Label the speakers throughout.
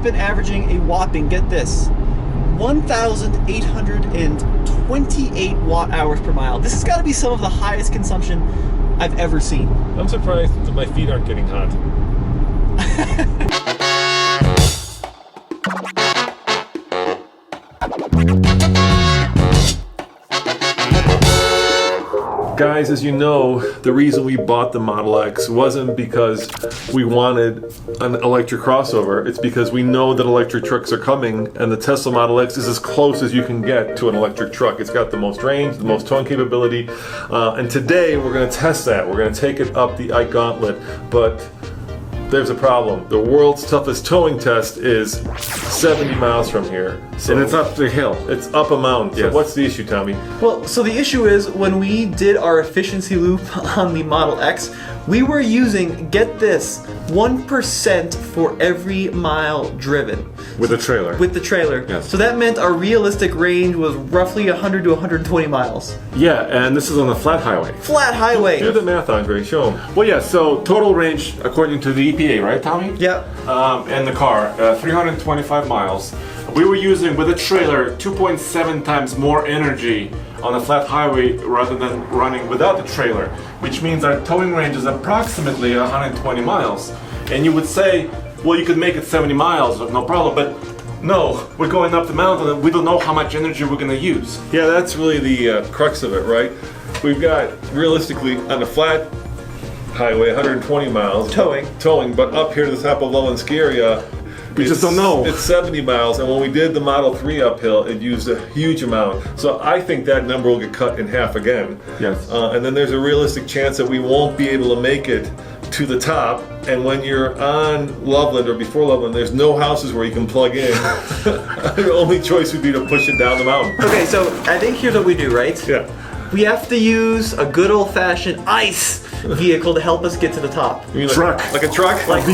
Speaker 1: we've been averaging a whopping, get this, 1,828 watt hours per mile. This has got to be some of the highest consumption I've ever seen.
Speaker 2: I'm surprised that my feet aren't getting hot. Guys, as you know, the reason we bought the Model X wasn't because we wanted an electric crossover. It's because we know that electric trucks are coming, and the Tesla Model X is as close as you can get to an electric truck. It's got the most range, the most towing capability, and today we're going to test that. We're going to take it up the Ike Gauntlet, but there's a problem. The world's toughest towing test is 70 miles from here. So
Speaker 3: and it's up the hill.
Speaker 2: It's up a mountain.
Speaker 3: Yes.
Speaker 2: So what's the issue, Tommy?
Speaker 1: Well, so the issue is when we did our efficiency loop on the Model X, we were using, get this, 1% for every mile driven.
Speaker 3: With the trailer.
Speaker 1: With the trailer.
Speaker 3: Yes.
Speaker 1: So that meant our realistic range was roughly 100 to 120 miles.
Speaker 3: Yeah, and this is on a flat highway.
Speaker 1: Flat highway.
Speaker 2: Do the math, Andre. Show them.
Speaker 3: Well, yeah, so total range according to the EPA, right, Tommy?
Speaker 1: Yeah.
Speaker 3: And the car, 325 miles. We were using, with a trailer, 2.7 times more energy on a flat highway rather than running without the trailer, which means our towing range is approximately 120 miles. And you would say, well, you could make it 70 miles, no problem, but no, we're going up the mountain and we don't know how much energy we're going to use.
Speaker 2: Yeah, that's really the crux of it, right? We've got, realistically, on a flat highway, 120 miles. Towing, but up here to the top of Loveland Ski Area,
Speaker 3: We just don't know.
Speaker 2: It's 70 miles, and when we did the Model 3 uphill, it used a huge amount. So I think that number will get cut in half again.
Speaker 3: Yes.
Speaker 2: And then there's a realistic chance that we won't be able to make it to the top. And when you're on Loveland or before Loveland, there's no houses where you can plug in. The only choice would be to push it down the mountain.
Speaker 1: Okay, so I think here's what we do, right?
Speaker 2: Yeah.
Speaker 1: We have to use a good old-fashioned ICE vehicle to help us get to the top.
Speaker 2: You mean
Speaker 3: Truck.
Speaker 2: Like a truck?
Speaker 1: Like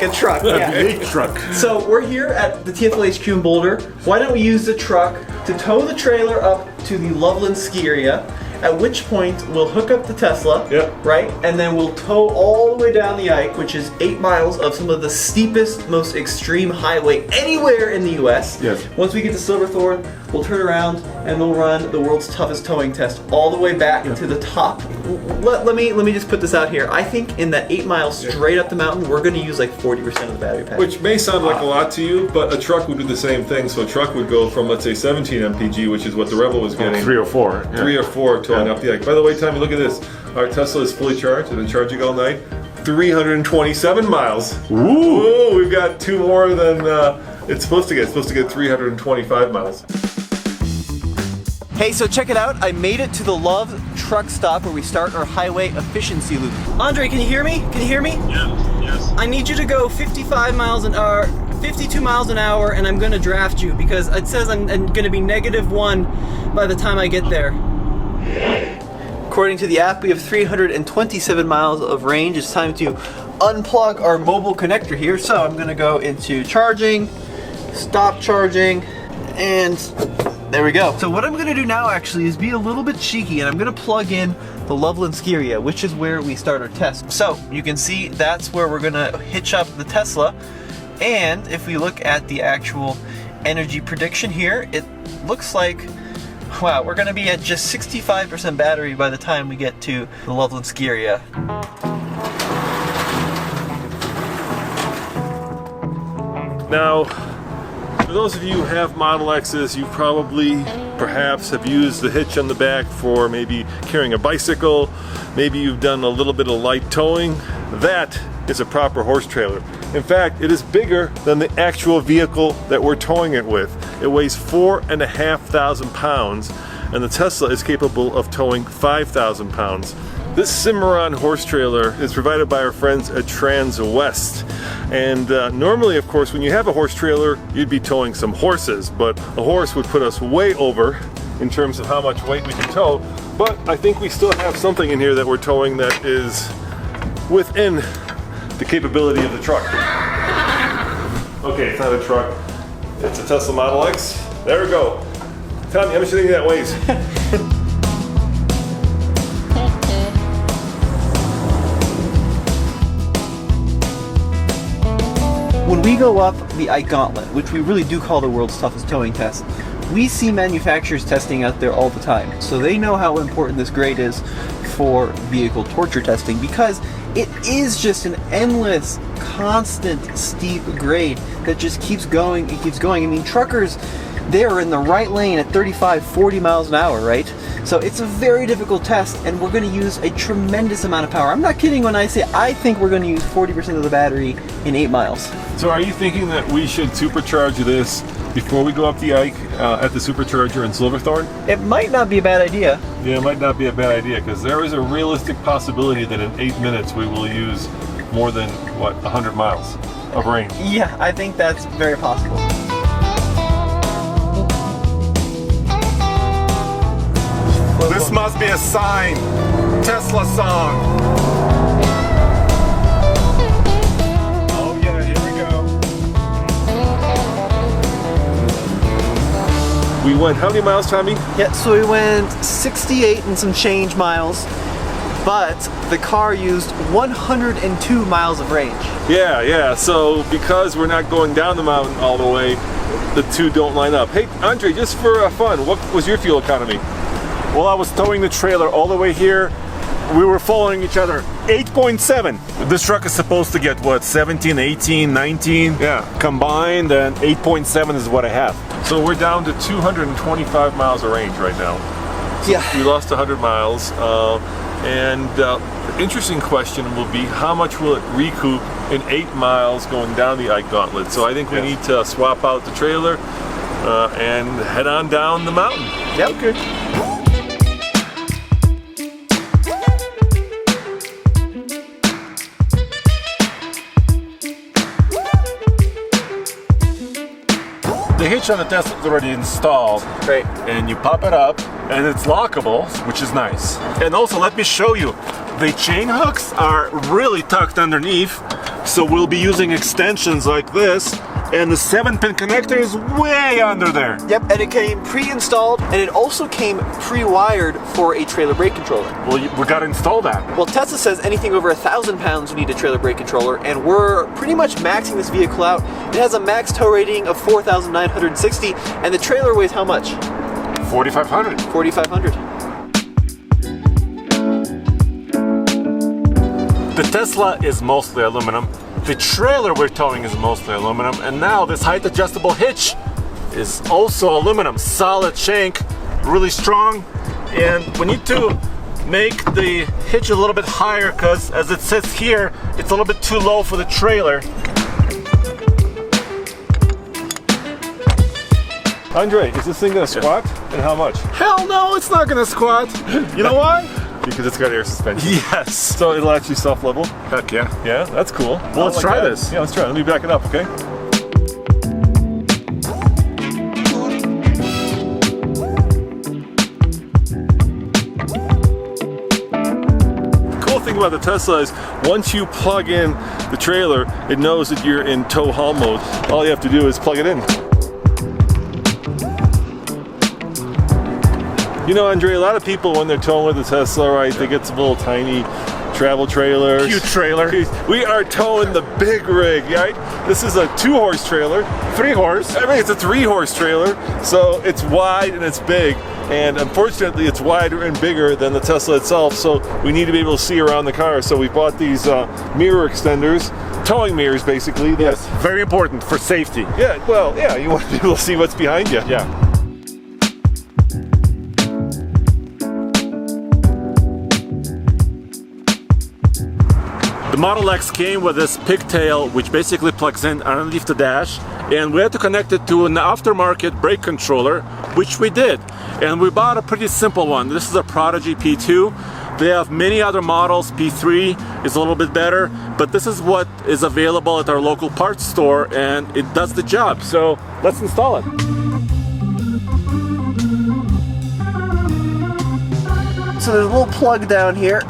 Speaker 1: a truck, yeah.
Speaker 3: V8 truck.
Speaker 1: So we're here at the TFL HQ in Boulder. Why don't we use the truck to tow the trailer up to the Loveland ski area, at which point we'll hook up the Tesla,
Speaker 2: Yep.
Speaker 1: right? And then we'll tow all the way down the Ike, which is 8 miles of some of the steepest, most extreme highway anywhere in the US.
Speaker 3: Yes.
Speaker 1: Once we get to Silverthorne, we'll turn around and we'll run the world's toughest towing test all the way back to the top. Let me just put this out here. I think in that 8 miles straight up the mountain, we're going to use like 40% of the battery pack.
Speaker 2: Which may sound like a lot to you, but a truck would do the same thing. So a truck would go from, let's say, 17 mpg, which is what the Rebel was getting,
Speaker 3: 3 or 4. Yeah.
Speaker 2: 3 or 4 towing up the Ike. By the way, Tommy, look at this. Our Tesla is fully charged. It's been charging all night. 327 miles.
Speaker 3: Ooh.
Speaker 2: We've got 2 more than it's supposed to get. It's supposed to get 325 miles.
Speaker 1: Hey, so check it out. I made it to the Love truck stop where we start our highway efficiency loop. Andre, can you hear me? Can you hear me?
Speaker 2: Yes.
Speaker 1: I need you to go 55 miles an hour, 52 miles an hour, and I'm gonna draft you because it says I'm gonna be -1 by the time I get there. According to the app, we have 327 miles of range. It's time to unplug our mobile connector here. So I'm gonna go into charging, stop charging, and there we go. So what I'm gonna do now actually is be a little bit cheeky, and I'm gonna plug in the Loveland ski area, which is where we start our test. So you can see that's where we're gonna hitch up the Tesla. And if we look at the actual energy prediction here, it looks like, wow, we're gonna be at just 65% battery by the time we get to the Loveland ski area.
Speaker 2: Now, for those of you who have Model X's, you probably, perhaps, have used the hitch on the back for maybe carrying a bicycle. Maybe you've done a little bit of light towing. That is a proper horse trailer. In fact, it is bigger than the actual vehicle that we're towing it with. It weighs 4,500 pounds, and the Tesla is capable of towing 5,000 pounds. This Cimarron horse trailer is provided by our friends at Transwest. And normally, of course, when you have a horse trailer, you'd be towing some horses, but a horse would put us way over in terms of how much weight we can tow. But I think we still have something in here that we're towing that is within the capability of the truck. Okay, it's not a truck. It's a Tesla Model X. There we go. Tommy, how much do you think that weighs?
Speaker 1: When we go up the Ike Gauntlet, which we really do call the world's toughest towing test, we see manufacturers testing out there all the time. So they know how important this grade is for vehicle torture testing, because it is just an endless, constant, steep grade that just keeps going and keeps going. I mean, truckers, they are in the right lane at 35, 40 miles an hour, right? So it's a very difficult test, and we're going to use a tremendous amount of power. I'm not kidding when I say I think we're going to use 40% of the battery in 8 miles.
Speaker 2: So are you thinking that we should supercharge this before we go up the Ike at the supercharger in Silverthorne?
Speaker 1: It might not be a bad idea.
Speaker 2: Yeah, it might not be a bad idea, because there is a realistic possibility that in 8 minutes we will use more than, what, 100 miles of range.
Speaker 1: Yeah, I think that's very possible.
Speaker 3: This must be a sign. Tesla song. Oh yeah, here we go.
Speaker 2: We went how many miles, Tommy?
Speaker 1: Yeah, so we went 68 and some change miles, but the car used 102 miles of range.
Speaker 2: Yeah, so because we're not going down the mountain all the way, the two don't line up. Hey, Andre, just for fun, what was your fuel economy?
Speaker 3: Well, I was towing the trailer all the way here. We were following each other. 8.7. This truck is supposed to get what, 17, 18, 19?
Speaker 2: Yeah.
Speaker 3: Combined, and 8.7 is what I have.
Speaker 2: So we're down to 225 miles of range right now.
Speaker 1: Yeah.
Speaker 2: We lost 100 miles. The interesting question will be, how much will it recoup in 8 miles going down the Ike Gauntlet? So I think we need to swap out the trailer and head on down the mountain.
Speaker 1: Yep.
Speaker 2: Okay.
Speaker 3: The hitch on the Tesla is already installed.
Speaker 1: Great.
Speaker 3: And you pop it up, and it's lockable, which is nice. And also, let me show you, the chain hooks are really tucked underneath, so we'll be using extensions like this, and the 7-pin connector is way under there.
Speaker 1: Yep, and it came pre-installed, and it also came pre-wired for a trailer brake controller.
Speaker 3: Well, we gotta install that.
Speaker 1: Well, Tesla says anything over 1,000 pounds you need a trailer brake controller, and we're pretty much maxing this vehicle out. It has a max tow rating of 4,960, and the trailer weighs how much?
Speaker 3: 4,500.
Speaker 1: 4,500.
Speaker 3: The Tesla is mostly aluminum. The trailer we're towing is mostly aluminum, and now this height adjustable hitch is also aluminum. Solid shank, really strong, and we need to make the hitch a little bit higher because as it sits here, it's a little bit too low for the trailer.
Speaker 2: Andre, is this thing gonna squat? And how much?
Speaker 3: Hell no, it's not gonna squat. You know why?
Speaker 2: Because it's got air suspension.
Speaker 3: Yes.
Speaker 2: So it'll actually self-level?
Speaker 3: Heck yeah.
Speaker 2: Yeah, that's cool.
Speaker 3: Well, let's try this.
Speaker 2: Yeah, let's try it. Let me back it up, okay? The cool thing about the Tesla is once you plug in the trailer, it knows that you're in tow haul mode. All you have to do is plug it in. You know, Andre, a lot of people when they're towing with the Tesla, right, they get some little tiny travel trailers.
Speaker 3: Cute trailer.
Speaker 2: We are towing the big rig, right? This is a 2-horse trailer.
Speaker 3: 3-horse.
Speaker 2: I mean, it's a 3-horse trailer, so it's wide and it's big. And unfortunately, it's wider and bigger than the Tesla itself, so we need to be able to see around the car. So we bought these mirror extenders, towing mirrors, basically.
Speaker 3: Yes, very important for safety.
Speaker 2: Yeah, well, yeah, you want to be able to see what's behind you.
Speaker 3: Yeah. The Model X came with this pigtail, which basically plugs in underneath the dash, and we had to connect it to an aftermarket brake controller, which we did. And we bought a pretty simple one. This is a Prodigy P2. They have many other models. P3 is a little bit better, but this is what is available at our local parts store, and it does the job. So let's install it.
Speaker 1: So there's a little plug down here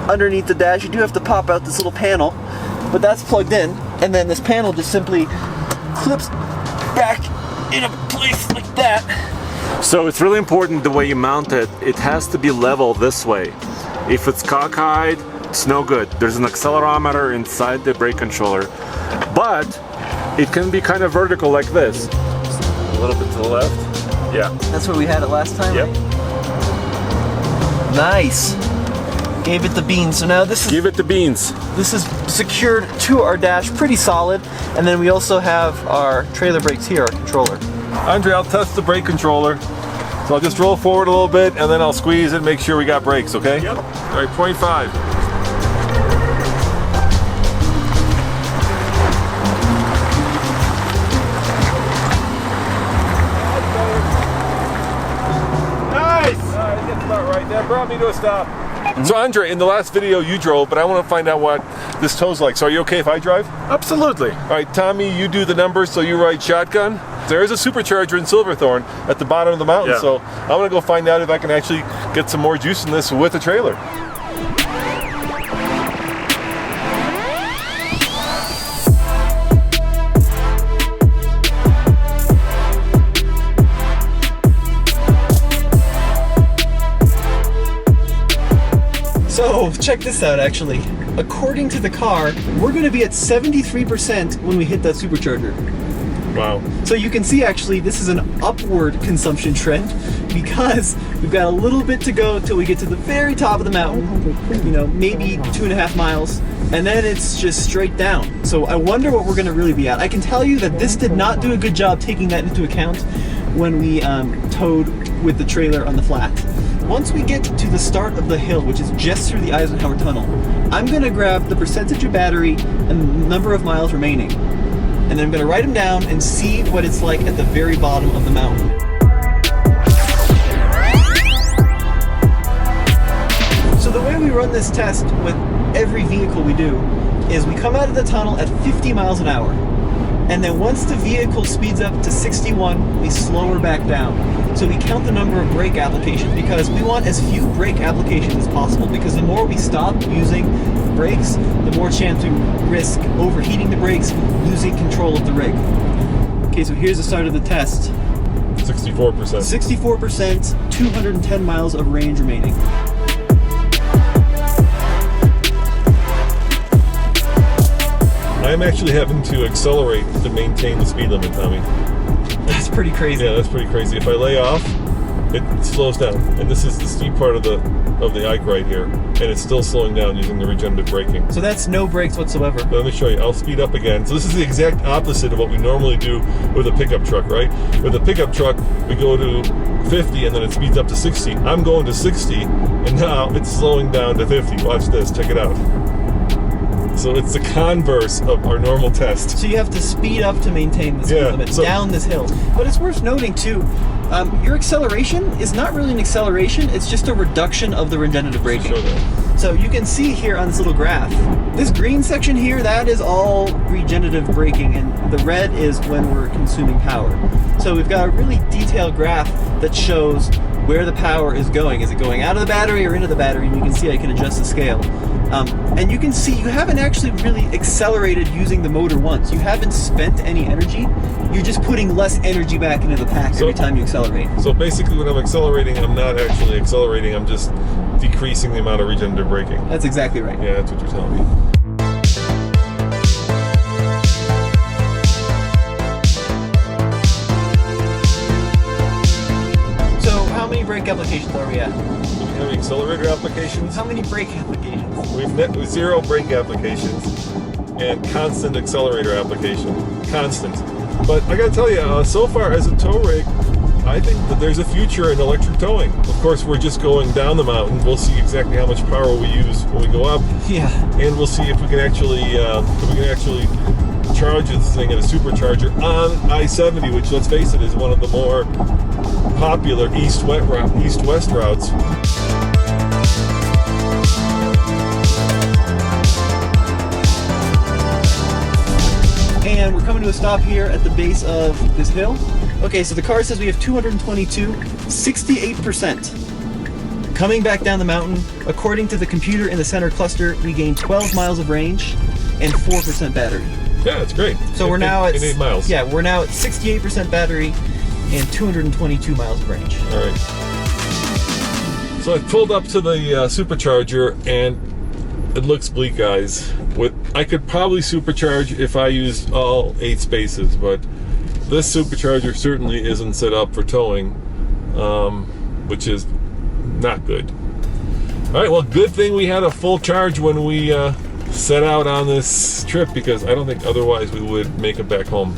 Speaker 1: underneath the dash. You do have to pop out this little panel, but that's plugged in, and then this panel just simply clips back into place like that.
Speaker 3: So it's really important the way you mount it. It has to be level this way. If it's cockeyed, it's no good. There's an accelerometer inside the brake controller. But it can be kind of vertical like this. A little bit to the left. Yeah.
Speaker 1: That's where we had it last time.
Speaker 3: Yep.
Speaker 1: Nice. Gave it the beans. So now this is
Speaker 3: Give it the beans.
Speaker 1: This is secured to our dash, pretty solid. And then we also have our trailer brakes here, our controller.
Speaker 2: Andre, I'll test the brake controller. So I'll just roll forward a little bit and then I'll squeeze it and make sure we got brakes, okay?
Speaker 3: Yep.
Speaker 2: All right, 0.5. That brought me to a stop. So Andre, in the last video you drove, but I want to find out what this tow's like. So are you okay if I drive?
Speaker 3: Absolutely.
Speaker 2: All right, Tommy, you do the numbers, so you ride shotgun. There is a supercharger in Silverthorne at the bottom of the mountain,
Speaker 3: Yeah.
Speaker 2: so I'm gonna go find out if I can actually get some more juice in this with a trailer.
Speaker 1: So check this out actually. According to the car, we're gonna be at 73% when we hit that supercharger.
Speaker 2: Wow.
Speaker 1: So you can see actually this is an upward consumption trend because we've got a little bit to go till we get to the very top of the mountain, you know, maybe 2.5 miles, and then it's just straight down. So I wonder what we're gonna really be at. I can tell you that this did not do a good job taking that into account when we towed with the trailer on the flat. Once we get to the start of the hill, which is just through the Eisenhower Tunnel, I'm gonna grab the percentage of battery and the number of miles remaining. And then I'm gonna write them down and see what it's like at the very bottom of the mountain. So the way we run this test with every vehicle we do is we come out of the tunnel at 50 miles an hour. And then once the vehicle speeds up to 61, we slow her back down. So we count the number of brake applications because we want as few brake applications as possible, because the more we stop using brakes, the more chance we risk overheating the brakes, losing control of the rig. Okay, so here's the start of the test.
Speaker 2: 64%.
Speaker 1: 64%, 210 miles of range remaining.
Speaker 2: I'm actually having to accelerate to maintain the speed limit, Tommy.
Speaker 1: That's pretty crazy.
Speaker 2: Yeah, that's pretty crazy. If I lay off, it slows down. And this is the steep part of the Ike right here. And it's still slowing down using the regenerative braking.
Speaker 1: So that's no brakes whatsoever.
Speaker 2: Let me show you. I'll speed up again. So this is the exact opposite of what we normally do with a pickup truck, right? With a pickup truck, we go to 50 and then it speeds up to 60. I'm going to 60 and now it's slowing down to 50. Watch this. Check it out. So it's the converse of our normal test.
Speaker 1: So you have to speed up to maintain the speed limit down this hill. But it's worth noting too, your acceleration is not really an acceleration, it's just a reduction of the regenerative braking.
Speaker 2: Show that.
Speaker 1: So you can see here on this little graph, this green section here, that is all regenerative braking, and the red is when we're consuming power. So we've got a really detailed graph that shows where the power is going. Is it going out of the battery or into the battery? And you can see I can adjust the scale. And you can see you haven't actually really accelerated using the motor once. You haven't spent any energy. You're just putting less energy back into the pack every time you accelerate.
Speaker 2: So basically when I'm accelerating, I'm not actually accelerating, I'm just decreasing the amount of regenerative braking.
Speaker 1: That's exactly right.
Speaker 2: Yeah, that's what you're telling me.
Speaker 1: So how many brake applications are we at?
Speaker 2: How many accelerator applications?
Speaker 1: How many brake applications?
Speaker 2: We've met with 0 brake applications and constant accelerator application. Constant. But I gotta tell you, so far as a tow rig, I think that there's a future in electric towing. Of course, we're just going down the mountain. We'll see exactly how much power we use when we go up.
Speaker 1: Yeah.
Speaker 2: And we'll see if we can actually charge this thing at a supercharger on I-70, which, let's face it, is one of the more popular east-west routes.
Speaker 1: And we're coming to a stop here at the base of this hill. Okay, so the car says we have 222, 68%. Coming back down the mountain, according to the computer in the center cluster, we gained 12 miles of range and 4% battery.
Speaker 2: Yeah, that's great.
Speaker 1: So we're now at
Speaker 2: 8 miles.
Speaker 1: Yeah, we're now at 68% battery and 222 miles of range.
Speaker 2: All right. So I pulled up to the supercharger, and it looks bleak, guys. I could probably supercharge if I used all 8 spaces, but this supercharger certainly isn't set up for towing, which is not good. All right, well, good thing we had a full charge when we set out on this trip, because I don't think otherwise we would make it back home.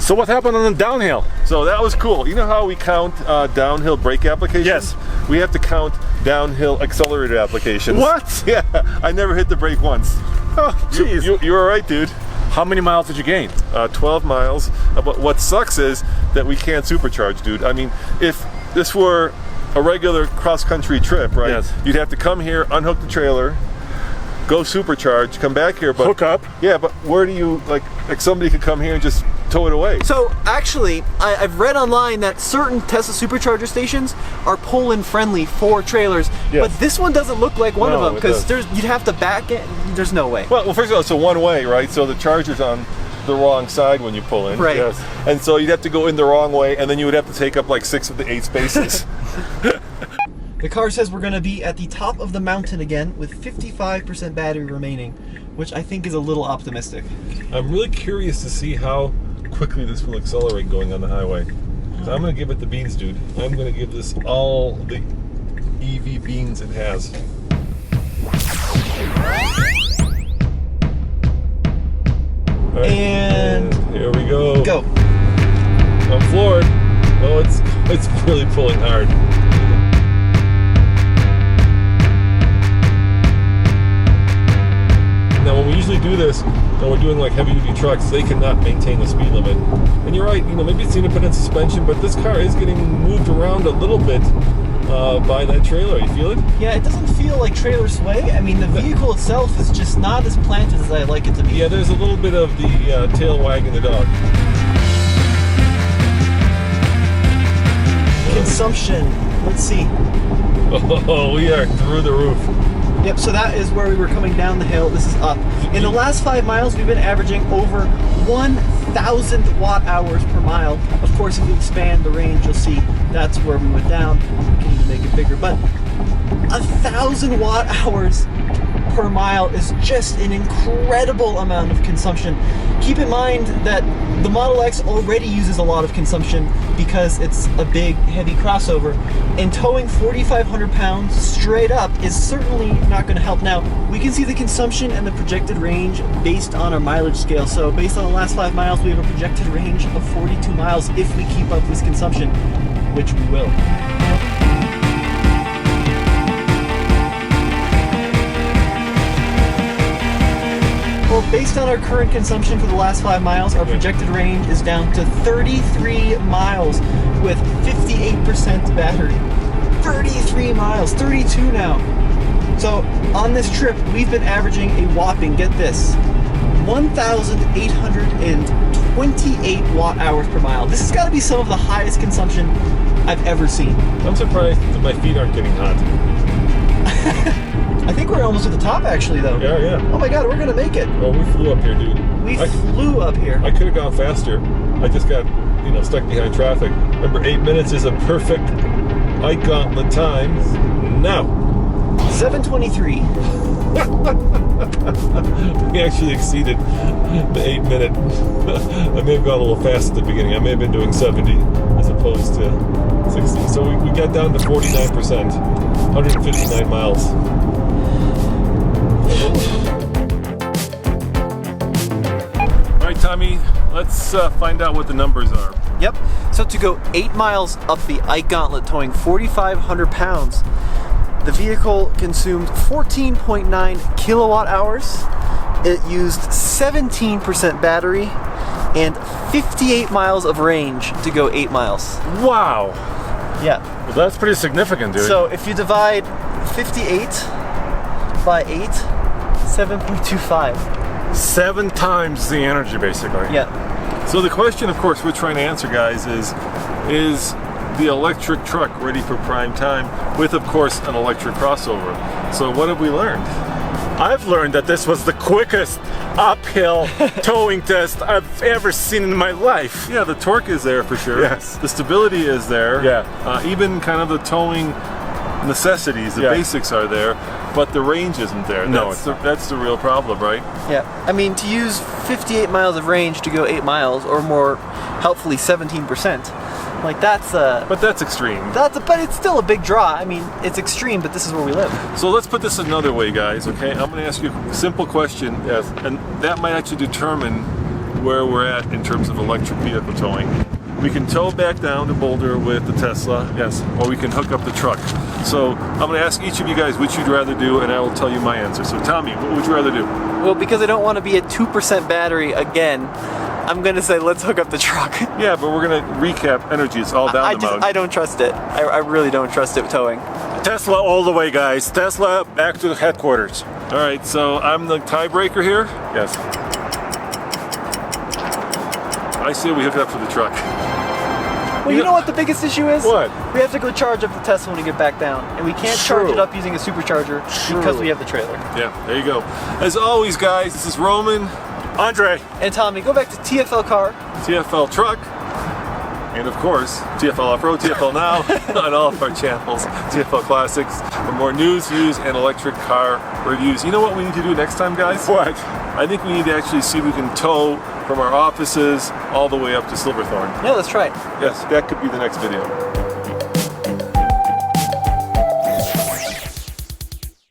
Speaker 3: So what happened on the downhill?
Speaker 2: So that was cool. You know how we count downhill brake applications?
Speaker 3: Yes.
Speaker 2: We have to count downhill accelerator applications.
Speaker 3: What?
Speaker 2: Yeah, I never hit the brake once.
Speaker 3: Oh, jeez.
Speaker 2: You were right, dude.
Speaker 3: How many miles did you gain?
Speaker 2: 12 miles. But what sucks is that we can't supercharge, dude. I mean, if this were a regular cross-country trip, right?
Speaker 3: Yes.
Speaker 2: You'd have to come here, unhook the trailer, go supercharge, come back here, but
Speaker 3: Hook up.
Speaker 2: Yeah, but where do you like somebody could come here and just tow it away?
Speaker 1: So actually, I've read online that certain Tesla supercharger stations are pull-in friendly for trailers,
Speaker 2: Yes.
Speaker 1: but this one doesn't look like one of
Speaker 2: No,
Speaker 1: them,
Speaker 2: it
Speaker 1: because
Speaker 2: doesn't.
Speaker 1: you'd have to back it. There's no way.
Speaker 2: Well, first of all, it's a one-way, right? So the charger's on the wrong side when you pull in.
Speaker 1: Right.
Speaker 2: Yes. And so you'd have to go in the wrong way, and then you would have to take up like 6 of the 8 spaces.
Speaker 1: The car says we're going to be at the top of the mountain again with 55% battery remaining, which I think is a little optimistic.
Speaker 2: I'm really curious to see how quickly this will accelerate going on the highway. 'Cause I'm going to give it the beans, dude. I'm going to give this all the EV beans it has. All right,
Speaker 1: And
Speaker 2: here we go.
Speaker 1: go.
Speaker 2: I'm floored. Oh, it's really pulling hard. Now, when we usually do this, and we're doing like heavy-duty trucks, they cannot maintain the speed limit. And you're right, maybe it's the independent suspension, but this car is getting moved around a little bit by that trailer. You feel it?
Speaker 1: Yeah, it doesn't feel like trailer sway. I mean, the vehicle itself is just not as planted as I like it to be.
Speaker 2: Yeah, there's a little bit of the tail wagging the dog.
Speaker 1: Consumption. Let's see.
Speaker 2: Oh, we are through the roof.
Speaker 1: Yep, so that is where we were coming down the hill. This is up. In the last 5 miles, we've been averaging over 1,000 watt hours per mile. Of course, if we expand the range, you'll see that's where we went down. We can even make it bigger, but 1,000 watt hours per mile is just an incredible amount of consumption. Keep in mind that the Model X already uses a lot of consumption because it's a big, heavy crossover, and towing 4,500 pounds straight up is certainly not going to help. Now, we can see the consumption and the projected range based on our mileage scale. So based on the last 5 miles, we have a projected range of 42 miles if we keep up this consumption, which we will. Well, based on our current consumption for the last 5 miles, our projected range is down to 33 miles with 58% battery. 33 miles, 32 now. So on this trip, we've been averaging a whopping, get this, 1,828 watt hours per mile. This has got to be some of the highest consumption I've ever seen.
Speaker 2: I'm surprised that my feet aren't getting hot.
Speaker 1: I think we're almost at the top, actually, though.
Speaker 2: Yeah, yeah.
Speaker 1: Oh my God, we're gonna make it.
Speaker 2: Well, we flew up here, dude.
Speaker 1: We flew up here.
Speaker 2: I could have gone faster. I just got, stuck behind traffic. Remember, 8 minutes is a perfect Ike Gauntlet time. Now.
Speaker 1: 7:23.
Speaker 2: We actually exceeded the 8 minute. I may have gone a little fast at the beginning. I may have been doing 70 as opposed to 60. So we got down to 49%, 159 miles. All right, Tommy, let's find out what the numbers are.
Speaker 1: Yep. So to go 8 miles up the Ike Gauntlet, towing 4,500 pounds, the vehicle consumed 14.9 kilowatt hours. It used 17% battery and 58 miles of range to go 8 miles.
Speaker 3: Wow.
Speaker 1: Yeah.
Speaker 3: Well, that's pretty significant, dude.
Speaker 1: So if you divide 58 by 8, 7.25.
Speaker 3: 7 times the energy, basically.
Speaker 1: Yeah.
Speaker 2: So the question, of course, we're trying to answer, guys, is the electric truck ready for prime time with, of course, an electric crossover? So what have we learned?
Speaker 3: I've learned that this was the quickest uphill towing test I've ever seen in my life.
Speaker 2: Yeah, the torque is there for sure.
Speaker 3: Yes.
Speaker 2: The stability is there.
Speaker 3: Yeah.
Speaker 2: Even kind of the towing necessities, the
Speaker 3: Yeah.
Speaker 2: basics are there. but the range isn't there.
Speaker 3: No,
Speaker 2: That's the real problem, right?
Speaker 1: Yeah. I mean, to use 58 miles of range to go 8 miles, or more helpfully 17%, like
Speaker 2: But that's extreme.
Speaker 1: but it's still a big draw. I mean, it's extreme, but this is where we live.
Speaker 2: So let's put this another way, guys, okay? I'm going to ask you a simple question, and that might actually determine where we're at in terms of electric vehicle towing. We can tow back down to Boulder with the Tesla,
Speaker 3: Yes.
Speaker 2: or we can hook up the truck. So I'm going to ask each of you guys which you'd rather do, and I will tell you my answer. So Tommy, what would you rather do?
Speaker 1: Well, because I don't want to be at 2% battery again, I'm going to say let's hook up the truck.
Speaker 2: Yeah, but we're going to recap energy. It's all down the mountain.
Speaker 1: I don't trust it. I really don't trust it towing.
Speaker 3: Tesla all the way, guys. Tesla back to the headquarters.
Speaker 2: All right, so I'm the tiebreaker here.
Speaker 3: Yes.
Speaker 2: I say we hook it up to the truck.
Speaker 1: Well, you know what the biggest issue is?
Speaker 2: What?
Speaker 1: We have to go charge up the Tesla when we get back down. And we can't charge it up using a supercharger because we have the trailer.
Speaker 2: Yeah, there you go. As always, guys, this is Roman,
Speaker 3: Andre.
Speaker 1: And Tommy, go back to TFL Car.
Speaker 2: TFL Truck, and of course, TFL Off-Road, TFL Now, on all of our channels, TFL Classics, for more news, views, and electric car reviews. You know what we need to do next time, guys?
Speaker 3: What?
Speaker 2: I think we need to actually see if we can tow from our offices all the way up to Silverthorne.
Speaker 1: Yeah, let's try it.
Speaker 2: Yes, that could be the next video.